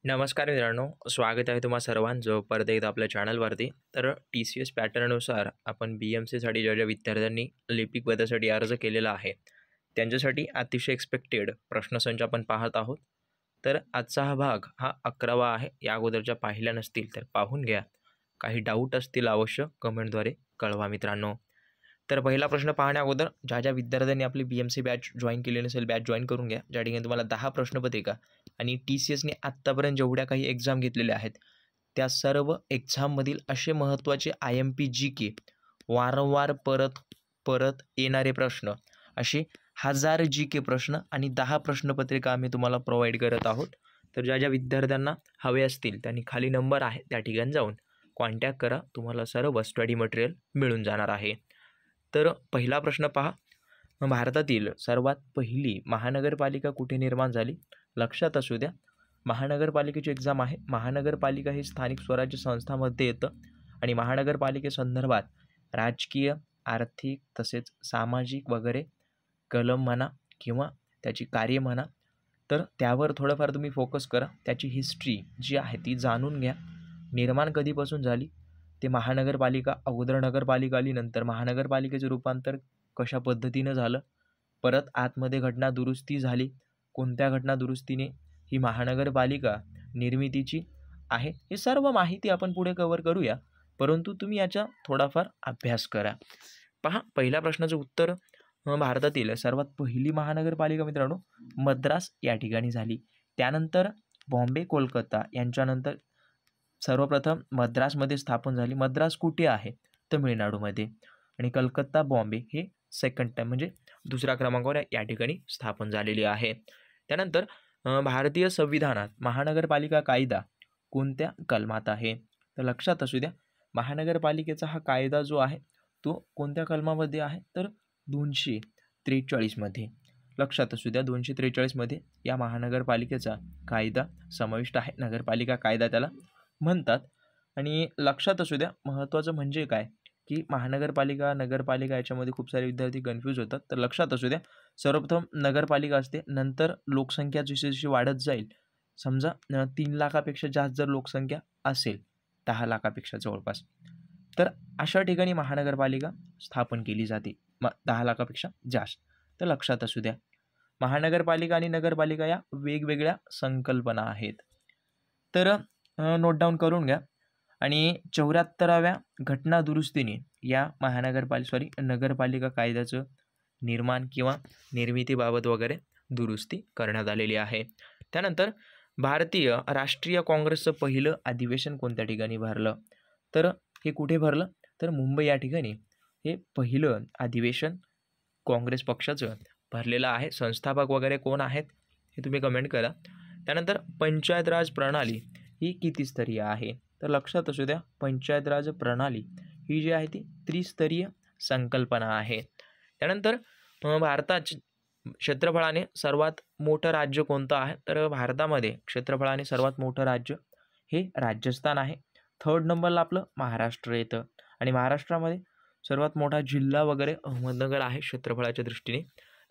नमस्कार मित्रांनो, स्वागत आहे तुम्हा सर्वांचं परत एकदा आपल्या चॅनलवरती. तर TCS पॅटर्ननुसार आपण BMCसाठी ज्या विद्यार्थ्यांनी लिपिक पदासाठी अर्ज केलेला आहे, त्यांच्यासाठी अतिशय एक्सपेक्टेड प्रश्नसंच आपण पाहत आहोत. तर आजचा हा भाग 11वा आहे. या अगोदरच्या पाहिल्या नसतील तर पाहून घ्या. काही डाऊट असतील अवश्य कमेंटद्वारे कळवा मित्रांनो. तर पहिला प्रश्न पाहण्या अगोदर ज्या विद्यार्थ्यांनी आपली BMC बॅच जॉईन केली नसेल, बॅच जॉईन करून घ्या. ज्या ठिकाणी तुम्हाला 10 प्रश्नपत्रिका आणि TCSने आत्तापर्यंत जेवढ्या काही एक्झाम घेतलेल्या आहेत, त्या सर्व एक्झाममधील असे महत्त्वाचे IMP GK वारंवार परत परत येणारे प्रश्न, असे 1000 GK प्रश्न आणि 10 प्रश्नपत्रिका आम्ही तुम्हाला प्रोव्हाइड करत आहोत. तर ज्या विद्यार्थ्यांना हवे असतील त्यांनी खाली नंबर आहे त्या ठिकाणी जाऊन कॉन्टॅक्ट करा. तुम्हाला सर्व स्टडी मटेरियल मिळून जाणार आहे. तर पहिला प्रश्न पहा, भारतातील सर्वात पहिली महानगरपालिका कुठे निर्माण झाली? लक्षात असू द्या, महानगरपालिकेची एक्झाम आहे. महानगरपालिका ही स्थानिक स्वराज्य संस्थांमध्ये येतं आणि महानगरपालिकेसंदर्भात राजकीय, आर्थिक तसेच सामाजिक वगैरे कलम म्हणा किंवा त्याची कार्य म्हणा, तर त्यावर थोडंफार तुम्ही फोकस करा. त्याची हिस्ट्री जी आहे ती जाणून घ्या. निर्माण कधीपासून झाली ते, महानगरपालिका अगोदर नगरपालिका आली, नंतर महानगरपालिकेचं रूपांतर कशा पद्धतीनं झालं, परत आतमध्ये घटना दुरुस्ती झाली, कोणत्या घटना दुरुस्तीने ही महानगरपालिका निर्मितीची आहे, हे सर्व माहिती आपण पुढे कव्हर करूया. परंतु तुम्ही याचा थोडाफार अभ्यास करा. पहा, पहिल्या प्रश्नाचं उत्तर, भारतातील सर्वात पहिली महानगरपालिका मित्रांनो मद्रास या ठिकाणी झाली. त्यानंतर बॉम्बे, कोलकाता यांच्यानंतर सर्वप्रथम मद्रासमध्ये स्थापन झाली. मद्रास कुठे आहे? तमिळनाडूमध्ये. आणि कलकत्ता, बॉम्बे हे सेकंड टाईम म्हणजे दुसऱ्या क्रमांकावर या ठिकाणी स्थापन झालेली आहे. त्यानंतर भारतीय संविधानात महानगरपालिका कायदा कोणत्या कलमात आहे? तर लक्षात असू द्या, महानगरपालिकेचा हा कायदा जो आहे तो कोणत्या कलमामध्ये आहे? तर 243 मध्ये. लक्षात असू द्या, 243 मध्ये या महानगरपालिकेचा कायदा समाविष्ट आहे. नगरपालिका कायदा त्याला म्हणतात. आणि लक्षात असू द्या, महत्त्वाचं म्हणजे काय की महानगरपालिका, नगरपालिका याच्यामध्ये खूप सारे विद्यार्थी कन्फ्यूज होतात. तर लक्षात असू द्या, सर्वप्रथम नगरपालिका असते, नंतर लोकसंख्या जशी जशी वाढत जाईल, समजा 3 लाखापेक्षा जास्त जर लोकसंख्या असेल, 10 लाखापेक्षा जवळपास, तर अशा ठिकाणी महानगरपालिका स्थापन केली जाते. 10 लाखापेक्षा जास्त. तर लक्षात असू द्या, महानगरपालिका आणि नगरपालिका या वेगवेगळ्या संकल्पना आहेत. तर नोट डाऊन करून घ्या. आणि 74व्या घटना दुरुस्तीने या नगरपालिका कायद्याचं निर्माण किंवा निर्मितीबाबत वगैरे दुरुस्ती करण्यात आलेली आहे. त्यानंतर भारतीय राष्ट्रीय काँग्रेसचं पहिलं अधिवेशन कोणत्या ठिकाणी भरलं? तर हे कुठे भरलं? तर मुंबई या ठिकाणी हे पहिलं अधिवेशन काँग्रेस पक्षाचं भरलेलं आहे. संस्थापक वगैरे कोण आहेत हे तुम्ही कमेंट करा. त्यानंतर पंचायत राज प्रणाली ही किती स्तरीय आहे? तर लक्षात असू द्या, पंचायत राज प्रणाली ही जी आहे ती त्रिस्तरीय संकल्पना आहे. त्यानंतर भारतात क्षेत्रफळाने सर्वात मोठं राज्य कोणतं आहे? तर भारतामध्ये क्षेत्रफळाने सर्वात मोठं राज्य हे राजस्थान आहे. थर्ड नंबरला आपलं महाराष्ट्र येतं. आणि महाराष्ट्रामध्ये सर्वात मोठा जिल्हा वगैरे अहमदनगर आहे क्षेत्रफळाच्या दृष्टीने.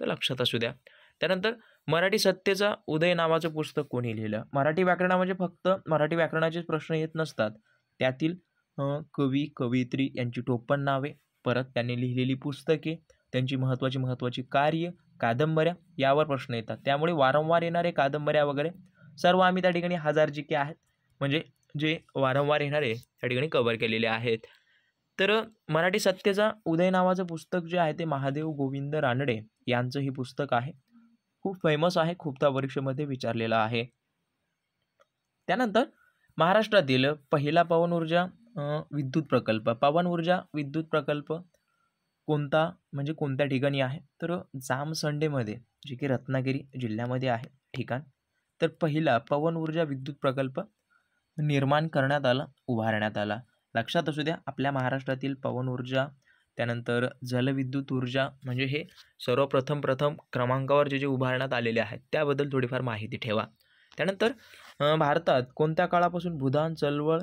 तर लक्षात असू द्या. त्यानंतर मराठी सत्तेचा उदय नावाचं पुस्तक कोणी लिहिलं? मराठी व्याकरणामध्ये फक्त मराठी व्याकरणाचेच प्रश्न येत नसतात, त्यातील कवी, कवयित्री यांची टोपण नावे, परत त्यांनी लिहिलेली पुस्तके, त्यांची महत्त्वाची कार्य, कादंबऱ्या यावर प्रश्न येतात. त्यामुळे वारंवार येणारे कादंबऱ्या वगैरे सर्व आम्ही त्या ठिकाणी 1000 GK आहेत, म्हणजे जे वारंवार येणारे त्या ठिकाणी कव्हर केलेले आहेत. तर मराठी सत्तेचा उदय नावाचं पुस्तक जे आहे ते महादेव गोविंद रानडे यांचं हे पुस्तक आहे. खूप फेमस आहे, खूपदा परीक्षेमध्ये विचारलेला आहे. त्यानंतर महाराष्ट्रातील पहिला पवन ऊर्जा विद्युत प्रकल्प कोणता, म्हणजे कोणत्या ठिकाणी आहे? तर जामसंडेमध्ये, जे की रत्नागिरी जिल्ह्यामध्ये आहे ठिकाण. तर पहिला पवन ऊर्जा विद्युत प्रकल्प निर्माण करण्यात आला, उभारण्यात आला. लक्षात असू द्या, आपल्या महाराष्ट्रातील पवन ऊर्जा, त्यानंतर जलविद्युत ऊर्जा, म्हणजे हे सर्वप्रथम क्रमांकावर जे उभारण्यात आलेले आहेत त्याबद्दल थोडीफार माहिती ठेवा. त्यानंतर भारतात कोणत्या काळापासून भूदान चळवळ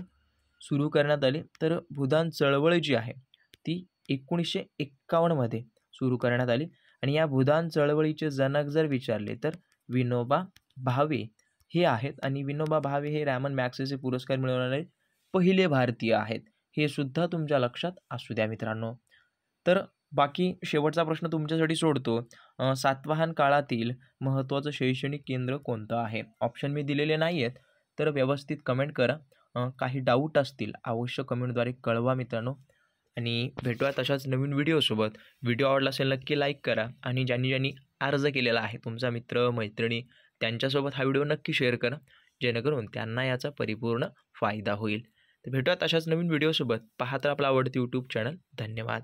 सुरू करण्यात आली? तर भूदान चळवळ जी आहे ती 1951 मध्ये सुरू करण्यात आली. आणि या भूदान चळवळीचे जनक जर विचारले तर विनोबा भावे हे आहेत आणि विनोबा भावे हे रॅमन मॅग्सेसे पुरस्कार मिळवणारे पहिले भारतीय आहेत. हे सुद्धा तुमच्या लक्षात असू द्या मित्रांनो. तर बाकी शेवटचा प्रश्न तुमच्यासाठी सोडतो. सातवाहन काळातील महत्त्वाचं शैक्षणिक केंद्र कोणतं आहे? ऑप्शन मी दिलेले नाही आहेत, तर व्यवस्थित कमेंट करा. काही डाऊट असतील अवश्य कमेंटद्वारे कळवा मित्रांनो. आणि भेटूया तशाच नवीन व्हिडिओसोबत. व्हिडिओ आवडला असेल नक्की लाईक करा आणि ज्यांनी अर्ज केलेला आहे तुमचा मित्र मैत्रिणी त्यांच्यासोबत हा व्हिडिओ नक्की शेअर करा, जेणेकरून त्यांना याचा परिपूर्ण फायदा होईल. तर भेटूया तशाच नवीन व्हिडिओसोबत. पाहत राहा आपला आवडती यूट्यूब चॅनल. धन्यवाद.